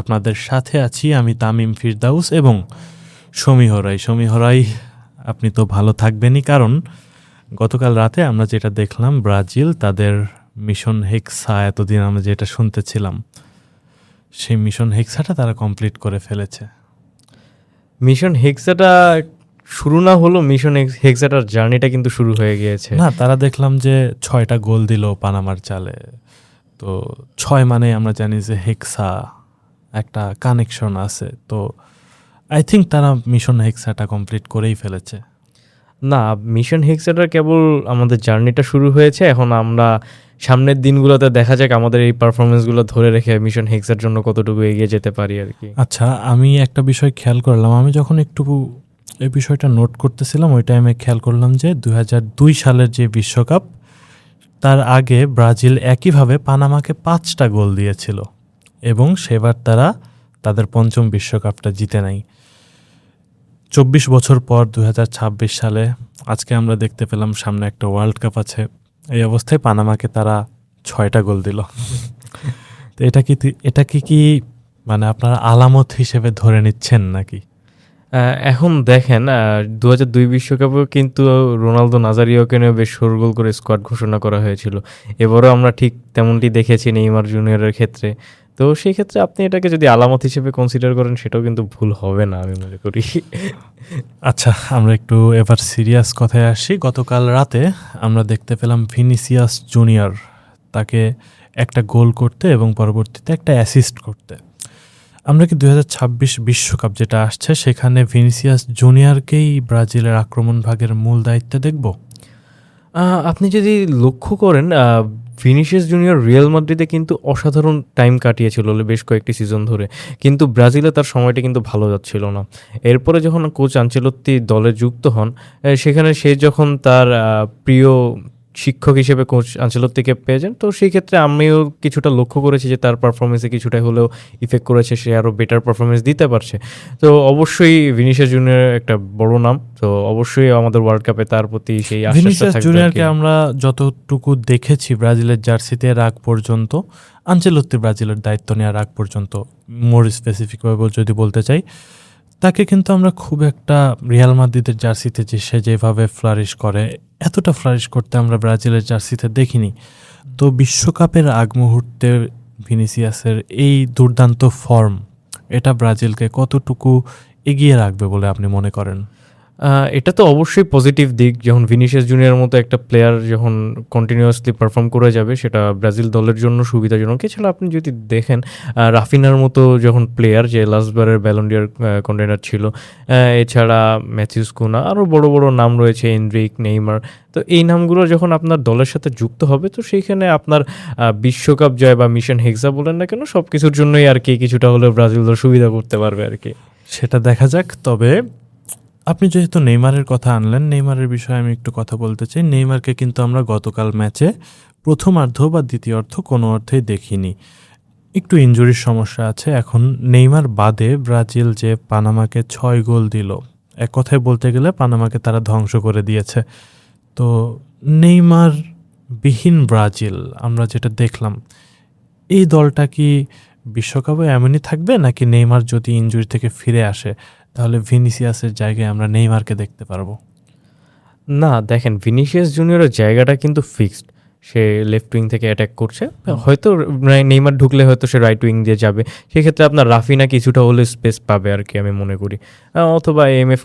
আপনাদের সাথে আছি আমি তামিম ফিরদাউস এবং সমীহরাই। আপনি তো ভালো থাকবেনই, কারণ গতকাল রাতে আমরা যেটা দেখলাম, ব্রাজিল তাদের মিশন হেক্সা, এতদিন আমরা যেটা শুনতেছিলাম, সেই মিশন হেক্সাটা তারা কমপ্লিট করে ফেলেছে। মিশন হেক্সাটা শুরু না হলো, মিশন হেক্সাটার জার্নিটা কিন্তু শুরু হয়ে গিয়েছে। না, তারা দেখলাম যে 6টা গোল দিল পানামার চালে। তো 6 মানে আমরা জানি যে হেক্সা একটা কানেকশন আছে। তো আই থিঙ্ক তারা মিশন হেক্সাটা কমপ্লিট করেই ফেলেছে। না, মিশন হেক্সাটার কেবল আমাদের জার্নিটা শুরু হয়েছে। এখন আমরা সামনের দিনগুলোতে দেখা যাক আমাদের এই পারফরমেন্সগুলো ধরে রেখে মিশন হেক্সার জন্য কতটুকু এগিয়ে যেতে পারি আর কি। আচ্ছা, আমি একটা বিষয় খেয়াল করলাম, আমি যখন একটু এই বিষয়টা নোট করতেছিলাম ওই টাইমে খেয়াল করলাম যে 2002 সালের যে বিশ্বকাপ, তার আগে ব্রাজিল একইভাবে পানামাকে 5টা গোল দিয়েছিল এবং সেবার তারা তাদের পঞ্চম বিশ্বকাপটা জিতে নেয়। 24 বছর পর 2026 সালে আজকে আমরা দেখতে পেলাম সামনে একটা ওয়ার্ল্ড কাপ আছে, এই অবস্থায় পানামাকে তারা 6টা গোল দিল। তো এটা কি মানে আপনারা আলামত হিসেবে ধরে নিচ্ছেন নাকি? এখন দেখেন 2002 বিশ্বকাপেও কিন্তু রোনালদো নাজারিওকে নিয়ে বেশ শোরগোল করে স্কোয়াড ঘোষণা করা হয়েছিল। এবারও আমরা ঠিক তেমনটি দেখেছি নেইমার জুনিয়রের ক্ষেত্রে। তো সেই ক্ষেত্রে আপনি এটাকে যদি আলামত হিসেবে কনসিডার করেন সেটাও কিন্তু ভুল হবে না আমি মনে করি। আচ্ছা, আমরা একটু এবার সিরিয়াস কথায় আসি। গতকাল রাতে আমরা দেখতে পেলাম ভিনিসিয়াস জুনিয়র তাকে একটা গোল করতে এবং পরবর্তীতে একটা অ্যাসিস্ট করতে। আমরা কি 2026 বিশ্বকাপ যেটা আসছে সেখানে ভিনিসিয়াস জুনিয়রকেই ব্রাজিলের আক্রমণ ভাগের মূল দায়িত্বে দেখব? আপনি যদি লক্ষ্য করেন ভিনিসিয়াস জুনিয়র রিয়াল মাদ্রিদে কিন্তু অসাধারণ টাইম কাটিয়েছিল বেশ কয়েকটি সিজন ধরে, কিন্তু ব্রাজিলে তার সময়টা কিন্তু ভালো যাচ্ছিল না। এরপরে যখন কোচ আনচেলত্তি দলে যুক্ত হন, সেখানে সে যখন তার প্রিয় শিক্ষক হিসেবে কোচ আনচেলত্তিকে পেয়ে যান, তো সেই ক্ষেত্রে আমিও কিছুটা লক্ষ্য করেছি যে তার পারফরমেন্সে কিছুটা হলেও ইফেক্ট করেছে, সে আরও বেটার পারফরমেন্স দিতে পারছে। তো অবশ্যই ভিনিসিয়াস জুনিয়র একটা বড় নাম, তো অবশ্যই আমাদের ওয়ার্ল্ড কাপে তার প্রতি সেই আশাটা ভিনিসিয়াস থাকবে। জুনিয়রকে আমরা যতটুকু দেখেছি ব্রাজিলের জার্সিতে এর আগ পর্যন্ত, আনচেলত্তি ব্রাজিলের দায়িত্ব নেওয়ার আগ পর্যন্ত, মোর স্পেসিফিকভাবে যদি বলতে চাই, তাকে কিন্তু আমরা খুব একটা রিয়াল মাদ্রিদের জার্সিতে যে সে যেভাবে ফ্লারিশ করে, এতটা ফ্লারিশ করতে আমরা ব্রাজিলের জার্সিতে দেখিনি। তো বিশ্বকাপের আগ মুহূর্তে ভিনিসিয়াসের এই দুর্দান্ত ফর্ম, এটা ব্রাজিলকে কতটুকু এগিয়ে রাখবে বলে আপনি মনে করেন? এটা তো অবশ্যই পজিটিভ দিক। যখন ভিনিসিয়াস জুনিয়রের মতো একটা প্লেয়ার যখন কন্টিনিউয়াসলি পারফর্ম করে যাবে, সেটা ব্রাজিল দলের জন্য সুবিধাজনক। এছাড়া আপনি যদি দেখেন রাফিনার মতো যখন প্লেয়ার, যে লাস্টবারের ব্যালন্ডিয়ার কন্টেন্ডার ছিল, এছাড়া ম্যাথিউস কুনা, আরও বড় বড় নাম রয়েছে, এনরিক, নেইমার। তো এই নামগুলো যখন আপনার দলের সাথে যুক্ত হবে, তো সেইখানে আপনার বিশ্বকাপ জয় বা মিশন হেক্সা বলেন না কেন, সব কিছুর জন্যই আর কি কিছুটা হলেও ব্রাজিল দল সুবিধা করতে পারবে আর কি। সেটা দেখা যাক। তবে আপনি যেহেতু নেইমারের কথা আনলেন, নেইমারের বিষয়ে আমি একটু কথা বলতে চাই। নেইমারকে কিন্তু আমরা গতকাল ম্যাচে প্রথমার্ধ বা দ্বিতীয়ার্ধ কোনো অর্থেই দেখিনি, একটু ইনজুরির সমস্যা আছে। এখন নেইমার বাদে ব্রাজিল যে পানামাকে 6 গোল দিল, এক কথায় বলতে গেলে পানামাকে তারা ধ্বংস করে দিয়েছে। তো নেইমার বিহীন ব্রাজিল আমরা যেটা দেখলাম, এই দলটা কি বিশ্বকাপে এমনই থাকবে, নাকি নেইমার যদি ইনজুরি থেকে ফিরে আসে তাহলে ভিনিসিয়াসের জায়গায় আমরা নেইমারকে দেখতে পারবো? না, দেখেন ভিনিসিয়াস জুনিয়রের জায়গাটা কিন্তু ফিক্সড। সে লেফট উইং থেকে অ্যাটাক করছে, হয়তো নেইমার ঢুকলে হয়তো সে রাইট উইং দিয়ে যাবে, সেক্ষেত্রে আপনার রাফিনা কিছুটা হলে স্পেস পাবে আর কি আমি মনে করি, অথবা এমএফ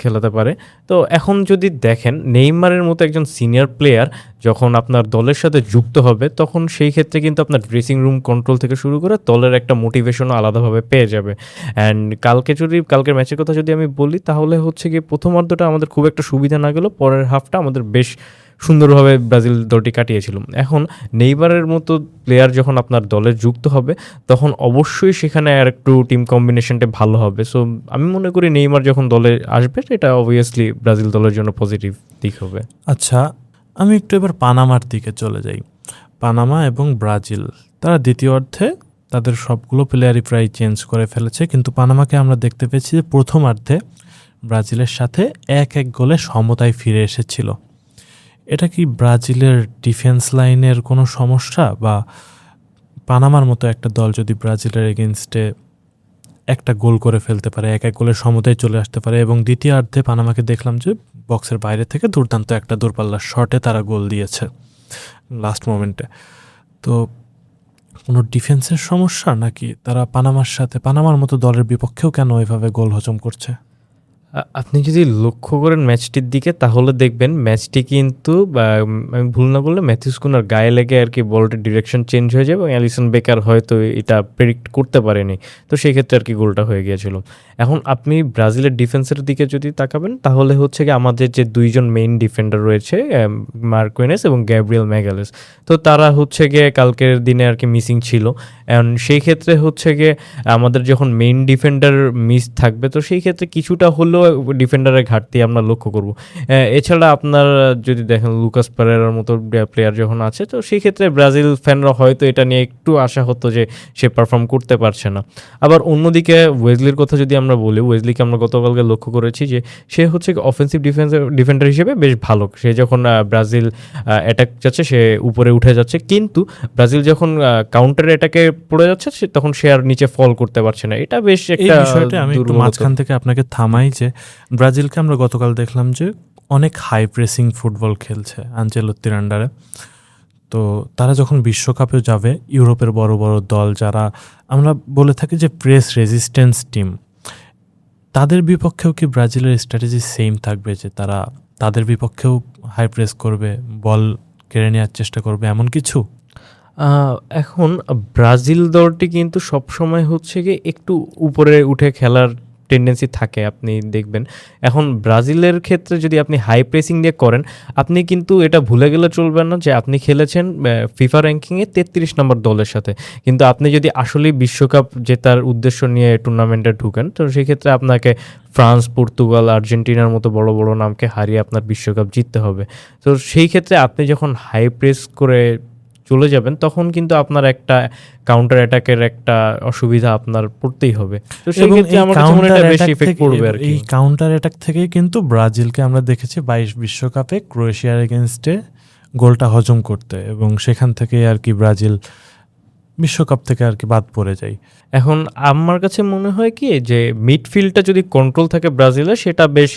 খেলাতে পারে। তো এখন যদি দেখেন নেইমারের মতো একজন সিনিয়র প্লেয়ার যখন আপনার দলের সাথে যুক্ত হবে, তখন সেই ক্ষেত্রে কিন্তু আপনার ড্রেসিং রুম কন্ট্রোল থেকে শুরু করে দলের একটা মোটিভেশনও আলাদাভাবে পেয়ে যাবে। অ্যান্ড কালকের ম্যাচের কথা যদি আমি বলি, তাহলে হচ্ছে কি প্রথমার্ধটা আমাদের খুব একটা সুবিধা না গেলেও পরের হাফটা আমাদের বেশ সুন্দরভাবে ব্রাজিল দলটি কাটিয়েছিল। এখন নেইমারের মতো প্লেয়ার যখন আপনার দলে যুক্ত হবে, তখন অবশ্যই সেখানে আর একটু টিম কম্বিনেশনটা ভালো হবে। সো আমি মনে করি নেইমার যখন দলে আসবে, এটা অবভিয়াসলি ব্রাজিল দলের জন্য পজিটিভ দিক হবে। আচ্ছা, আমি একটু এবার পানামার দিকে চলে যাই। পানামা এবং ব্রাজিল তারা দ্বিতীয় অর্ধে তাদের সবগুলো প্লেয়ারই প্রায় চেঞ্জ করে ফেলেছে, কিন্তু পানামাকে আমরা দেখতে পেয়েছি যে প্রথমার্ধে ব্রাজিলের সাথে 1-1 গোলে সমতায় ফিরে এসেছিল। এটা কি ব্রাজিলের ডিফেন্স লাইনের কোনো সমস্যা, বা পানামার মতো একটা দল যদি ব্রাজিলের এগেনস্টে একটা গোল করে ফেলতে পারে, এক গোলের সমতায় চলে আসতে পারে। এবং দ্বিতীয়ার্ধে পানামাকে দেখলাম যে বক্সের বাইরে থেকে দুর্দান্ত একটা দূরপাল্লার শটে তারা গোল দিয়েছে লাস্ট মোমেন্টে। তো কোনো ডিফেন্সের সমস্যা, নাকি তারা পানামার মতো দলের বিপক্ষেও কেন এভাবে গোল হজম করছে? আপনি যদি লক্ষ্য করেন ম্যাচটির দিকে, তাহলে দেখবেন ম্যাচটি কিন্তু আমি ভুল না করলে ম্যাথিউস কুনার গায়ে লেগে আর কি বলটির ডিরেকশন চেঞ্জ হয়ে যাবে, এবং অ্যালিসন বেকার হয়তো এটা প্রেডিক্ট করতে পারেনি। তো সেই ক্ষেত্রে আর কি গোলটা হয়ে গিয়েছিল। এখন আপনি ব্রাজিলের ডিফেন্সের দিকে যদি তাকাবেন, তাহলে হচ্ছে কি আমাদের যে দুইজন মেইন ডিফেন্ডার রয়েছে, মার্কুইনেস এবং গ্যাব্রিয়েল ম্যাগালেস, তো তারা হচ্ছে গিয়ে কালকের দিনে আর কি মিসিং ছিল। অ্যান্ড সেই ক্ষেত্রে হচ্ছে গিয়ে আমাদের যখন মেইন ডিফেন্ডার মিস থাকবে, তো সেই ক্ষেত্রে কিছুটা হলেও ডিফেন্ডারের ঘাটতি আমরা লক্ষ্য করব। এছাড়া আপনার যদি দেখেন লুকাস পারেরার মতো প্লেয়ার যখন আছে, তো সেই ক্ষেত্রে ব্রাজিল ফ্যানরা হয়তো এটা নিয়ে একটু আশা হতো যে সে পারফর্ম করতে পারছে না। আবার অন্যদিকে ওয়েজলির কথা যদি আমরা বলি, ওয়েজলিকে আমরা গতকালকে লক্ষ্য করেছি যে সে হচ্ছে অফেন্সিভ ডিফেন্ডার হিসেবে বেশ ভালো। সে যখন ব্রাজিল অ্যাটাক যাচ্ছে সে উপরে উঠে যাচ্ছে, কিন্তু ব্রাজিল যখন কাউন্টার অ্যাটাকে পড়ে যাচ্ছে তখন সে আর নিচে ফল করতে পারছে না। এটা বেশ একটা বিষয়টা আমি একটু মাঝখান থেকে আপনাকে থামাই যে ব্রাজিলকে আমরা গতকাল দেখলাম যে অনেক হাই প্রেসিং ফুটবল খেলছে আনচেলত্তির আন্ডারে। তো তারা যখন বিশ্বকাপেও যাবে, ইউরোপের বড় বড় দল যারা আমরা বলে থাকি যে প্রেস রেজিস্ট্যান্স টিম, তাদের বিপক্ষেও কি ব্রাজিলের স্ট্র্যাটেজি সেম থাকবে যে তারা তাদের বিপক্ষেও হাই প্রেস করবে, বল কেড়ে নেওয়ার চেষ্টা করবে, এমন কিছু? এখন ব্রাজিল দলটি কিন্তু সবসময় হচ্ছে গিয়ে একটু উপরে উঠে খেলার টেন্ডেন্সি থাকে, আপনি দেখবেন। এখন ব্রাজিলের ক্ষেত্রে যদি আপনি হাই প্রেসিং দিয়ে করেন, আপনি কিন্তু এটা ভুলে গেলে চলবে না যে আপনি খেলেছেন ফিফা র্যাঙ্কিংয়ে 33 নম্বর দলের সাথে। কিন্তু আপনি যদি আসলেই বিশ্বকাপ জেতার উদ্দেশ্য নিয়ে টুর্নামেন্টে ঢুকেন, তো সেক্ষেত্রে আপনাকে ফ্রান্স, পর্তুগাল, আর্জেন্টিনার মতো বড় বড় নামকে হারিয়ে আপনার বিশ্বকাপ জিততে হবে। তো সেই ক্ষেত্রে আপনি যখন হাই প্রেস করে চলে যাবেন, তখন কিন্তু আপনার একটা কাউন্টার অ্যাটাকের একটা অসুবিধা আপনার পড়তেই হবে। তো সেই ক্ষেত্রে আমার কাছে মনে হয় এটা বেশি ইফেক্ট পড়বে আর কি। এই কাউন্টার অ্যাটাক থেকেই কিন্তু ব্রাজিলকে আমরা দেখেছি 22 বিশ্বকাপে ক্রোয়েশিয়ার এগেনস্টে গোলটা হজম করতে, এবং সেখান থেকে আর কি ব্রাজিল বিশ্বকাপ থেকে আর কি বাদ পড়ে যায়। এখন আমার কাছে মনে হয় কি যে মিডফিল্ডটা যদি কন্ট্রোল থাকে ব্রাজিলের, সেটা বেশ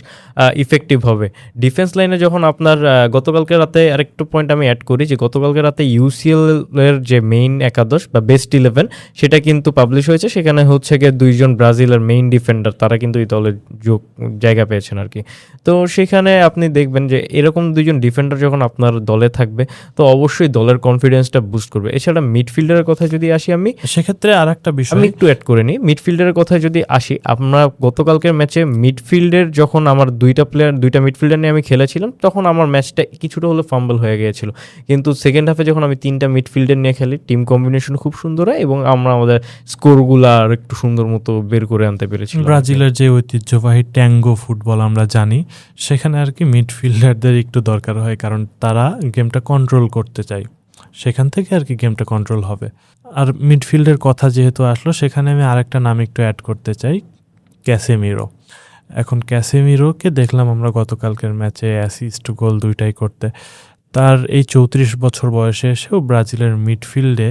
ইফেক্টিভ হবে। ডিফেন্স লাইনে যখন আপনার গতকালকে রাতে আরেকটু পয়েন্ট আমি অ্যাড করি যে গতকালকে রাতে ইউসিএল এর যে মেইন একাদশ বা বেস্ট 11 সেটা কিন্তু পাবলিশ হয়েছে। সেখানে হচ্ছে গিয়ে দুইজন ব্রাজিলের মেইন ডিফেন্ডার তারা কিন্তু এই দলের জায়গা পেয়েছেন আর কি। তো সেখানে আপনি দেখবেন যে এরকম দুইজন ডিফেন্ডার যখন আপনার দলে থাকবে, তো অবশ্যই দলের কনফিডেন্সটা বুস্ট করবে। এছাড়া মিডফিল্ডারের কথা যদি আসি, আমি সেক্ষেত্রে আর একটা বিষয় আমি একটু অ্যাড করে নিই। মিডফিল্ডারের কথায় যদি আসি, আমরা গতকালকের ম্যাচে মিডফিল্ডের যখন আমার দুইটা মিডফিল্ডার নিয়ে আমি খেলেছিলাম, তখন আমার ম্যাচটা কিছুটা হলো ফাম্বল হয়ে গিয়েছিল। কিন্তু সেকেন্ড হাফে যখন আমি 3টা মিডফিল্ডার নিয়ে খেলি, টিম কম্বিনেশন খুব সুন্দর হয় এবং আমরা আমাদের স্কোরগুলো আর একটু সুন্দর মতো বের করে আনতে পেরেছি। ব্রাজিলের যে ঐতিহ্যবাহী ট্যাঙ্গো ফুটবল আমরা জানি, সেখানে আর কি মিডফিল্ডারদের একটু দরকার হয়, কারণ তারা গেমটা কন্ট্রোল করতে চায়। সেখান থেকে আর কি গেমটা কন্ট্রোল হবে। আর মিডফিল্ডের কথা যেহেতু আসলো, সেখানে আমি আরেকটা নাম একটু অ্যাড করতে চাই, ক্যাসেমিরো। এখন ক্যাসেমিরোকে দেখলাম আমরা গতকালকের ম্যাচে অ্যাসিস্ট গোল দুইটাই করতে। তার এই 34 বছর বয়সে এসেও ব্রাজিলের মিডফিল্ডে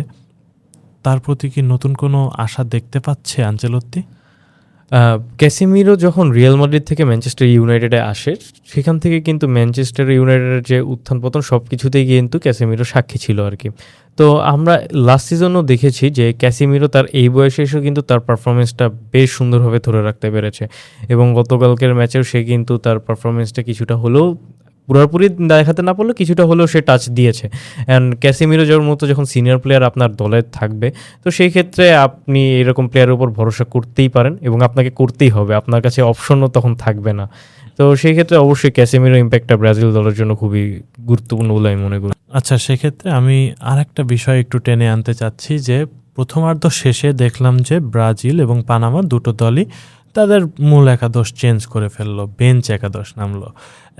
তার প্রতি কি নতুন কোনো আশা দেখতে পাচ্ছে আনচেলত্তি? ক্যাসেমিরো যখন রিয়াল মাদ্রিদ থেকে ম্যানচেস্টার ইউনাইটেডে আসে, সেখান থেকে কিন্তু ম্যানচেস্টার ইউনাইটেডের যে উত্থান পতন সব কিছুতেই কিন্তু ক্যাসেমিরো সাক্ষী ছিল আর কি। তো আমরা লাস্ট সিজনও দেখেছি যে ক্যাসেমিরো তার এই বয়সে এসেও কিন্তু তার পারফরমেন্সটা বেশ সুন্দরভাবে ধরে রাখতে পেরেছে, এবং গতকালকের ম্যাচেও সে কিন্তু তার পারফরমেন্সটা কিছুটা হলেও পুরোপুরি দেখাতে না পারলেও কিছুটা হলেও সে টাচ দিয়েছে। অ্যান্ড ক্যাসেমিরো যার মতো যখন সিনিয়র প্লেয়ার আপনার দলে থাকবে, তো সেই ক্ষেত্রে আপনি এরকম প্লেয়ারের উপর ভরসা করতেই পারেন এবং আপনাকে করতেই হবে, আপনার কাছে অপশনও তখন থাকবে না। তো সেই ক্ষেত্রে অবশ্যই ক্যাসেমিরো ইম্প্যাক্টটা ব্রাজিল দলের জন্য খুবই গুরুত্বপূর্ণ বলে আমি মনে করি। আচ্ছা, সেক্ষেত্রে আমি আর একটা বিষয় একটু টেনে আনতে চাচ্ছি যে প্রথমার্ধ শেষে দেখলাম যে ব্রাজিল এবং পানামা দুটো দলই তাদের মূল একাদশ চেঞ্জ করে ফেললো, বেঞ্চ একাদশ নামলো।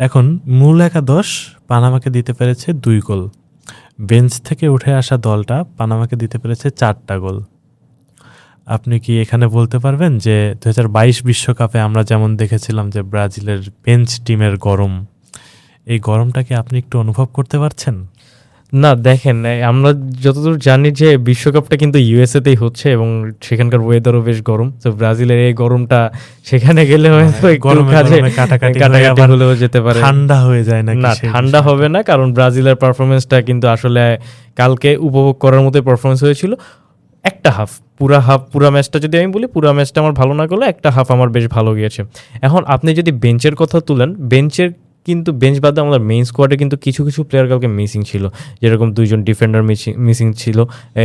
এখন মূল একাদশ পানামাকে দিতে পেরেছে 2 গোল, বেঞ্চ থেকে উঠে আসা দলটা পানামাকে দিতে পেরেছে 4টা গোল। আপনি কি এখানে বলতে পারবেন যে 2022 বিশ্বকাপে আমরা যেমন দেখেছিলাম যে ব্রাজিলের বেঞ্চ টিমের গরম, এই গরমটাকে আপনি একটু অনুভব করতে পারছেন? না দেখেন, আমরা যতদূর জানি যে বিশ্বকাপটা কিন্তু ইউএসএতেই হচ্ছে এবং সেখানকার ওয়েদারও বেশ গরম, তো ব্রাজিলের এই গরমটা সেখানে গেলে হয়তো একটু গরমে কাজে গরমে কাটাকাটি হয়ে কাটাকাটি আবার হলেও যেতে পারে। ঠান্ডা হয়ে যায় নাকি? না, সেই ঠান্ডা বিষয়টা? হবে না, কারণ ব্রাজিলের পারফরমেন্সটা কিন্তু আসলে কালকে উপভোগ করার মতো পারফরমেন্স হয়েছিল। একটা হাফ, পুরা ম্যাচটা যদি আমি বলি, পুরা ম্যাচটা আমার ভালো না করলে একটা হাফ আমার বেশ ভালো গিয়েছে। এখন আপনি যদি বেঞ্চের কথা তুলেন, কিন্তু বেঞ্চ বাদে আমাদের মেইন স্কোয়াডে কিন্তু কিছু কিছু প্লেয়ার কালকে মিসিং ছিল, যেরকম 2জন ডিফেন্ডার মিসিং ছিল,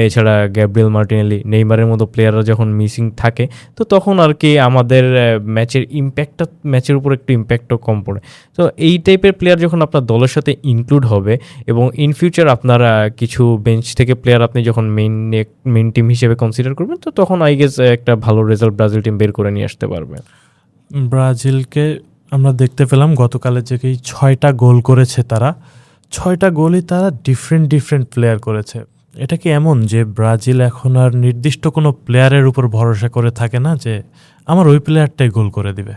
এছাড়া গ্যাব্রিয়েল মার্টিনেলি, নেইমারের মতো প্লেয়াররা যখন মিসিং থাকে তো তখন আর কি আমাদের ম্যাচের উপর একটু ইম্প্যাক্টও কম পড়ে। তো এই টাইপের প্লেয়ার যখন আপনার দলের সাথে ইনক্লুড হবে এবং ইন ফিউচার আপনার কিছু বেঞ্চ থেকে প্লেয়ার আপনি যখন মেইন টিম হিসেবে কনসিডার করবেন, তো তখন আই গেস একটা ভালো রেজাল্ট ব্রাজিল টিম বের করে নিয়ে আসতে পারবে। ব্রাজিলকে আমরা দেখতে পেলাম গতকালের যে 6টা গোল করেছে তারা, 6টা গোলই তারা ডিফারেন্ট প্লেয়ার করেছে। এটা কি এমন যে ব্রাজিল এখন আর নির্দিষ্ট কোনো প্লেয়ারের উপর ভরসা করে থাকে না যে আমার ওই প্লেয়ারটাই গোল করে দিবে?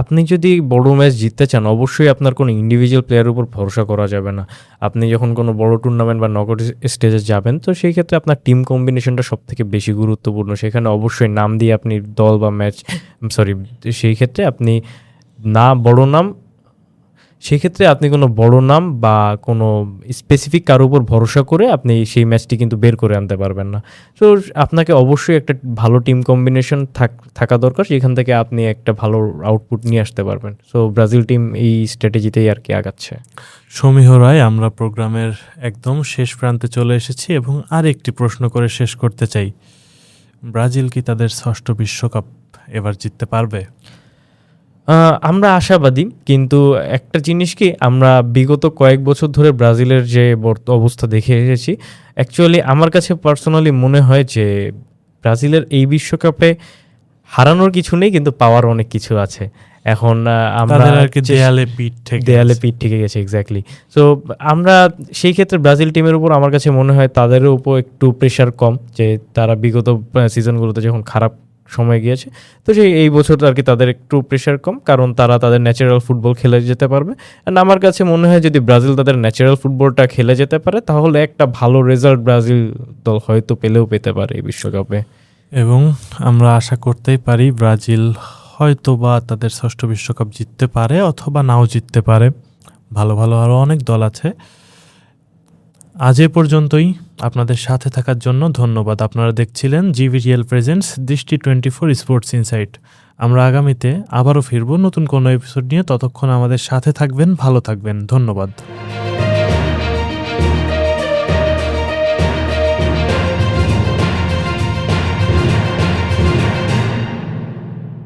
আপনি যদি বড় ম্যাচ জিততে চান, অবশ্যই আপনার কোনো ইন্ডিভিজুয়াল প্লেয়ারের উপর ভরসা করা যাবে না। আপনি যখন কোনো বড় টুর্নামেন্ট বা নকআউট স্টেজে যাবেন, তো সেই ক্ষেত্রে আপনার টিম কম্বিনেশনটা সবথেকে বেশি গুরুত্বপূর্ণ। সেখানে অবশ্যই নাম দিয়ে আপনি দল বা সেই ক্ষেত্রে আপনি কোনো বড় নাম বা কোনো স্পেসিফিক কারোর উপর ভরসা করে আপনি সেই ম্যাচটি কিন্তু বের করে আনতে পারবেন না। তো আপনাকে অবশ্যই একটা ভালো টিম কম্বিনেশন থাকা দরকার, যেখান থেকে আপনি একটা ভালো আউটপুট নিয়ে আসতে পারবেন। সো ব্রাজিল টিম এই স্ট্র্যাটেজিতেই আর কি আগাচ্ছে। সমীহ রায়, আমরা প্রোগ্রামের একদম শেষ প্রান্তে চলে এসেছি এবং আর একটি প্রশ্ন করে শেষ করতে চাই। ব্রাজিল কি তাদের 6ষ্ঠ বিশ্বকাপ এবার জিততে পারবে? আমরা আশাবাদী, কিন্তু একটা জিনিস কি, আমরা বিগত কয়েক বছর ধরে ব্রাজিলের যে অবস্থা দেখে এসেছি, অ্যাকচুয়ালি আমার কাছে পার্সোনালি মনে হয় যে ব্রাজিলের এই বিশ্বকাপে হারানোর কিছু নেই, কিন্তু পাওয়ার অনেক কিছু আছে। এখন আমরা তাদের আর কি দেয়ালে পিঠ ঠেকে গেছে, এক্স্যাক্টলি। সো আমরা সেই ক্ষেত্রে ব্রাজিল টিমের উপর আমার কাছে মনে হয় তাদেরও উপর একটু প্রেশার কম, যে তারা বিগত সিজনগুলোতে যখন খারাপ সময় গিয়েছে, তো এই বছর আর কি তাদের একটু প্রেশার কম, কারণ তারা তাদের ন্যাচারাল ফুটবল খেলে যেতে পারবে। অ্যান্ড আমার কাছে মনে হয় যদি ব্রাজিল তাদের ন্যাচারাল ফুটবলটা খেলে যেতে পারে, তাহলে একটা ভালো রেজাল্ট ব্রাজিল দল হয়তো পেতে পারে এই বিশ্বকাপে। এবং আমরা আশা করতেই পারি ব্রাজিল হয়তো বা তাদের 6ষ্ঠ বিশ্বকাপ জিততে পারে অথবা নাও জিততে পারে। ভালো আরও অনেক দল আছে। আজ এ পর্যন্তই। আপনাদের সাথে থাকার জন্য ধন্যবাদ। আপনারা দেখছিলেন জিভি রিয়েল প্রেজেন্টস দৃষ্টি 24 স্পোর্টস ইনসাইট। আমরা আগামীতে আবারও ফিরব নতুন কোনো এপিসোড নিয়ে। ততক্ষণ আমাদের সাথে থাকবেন, ভালো থাকবেন। ধন্যবাদ।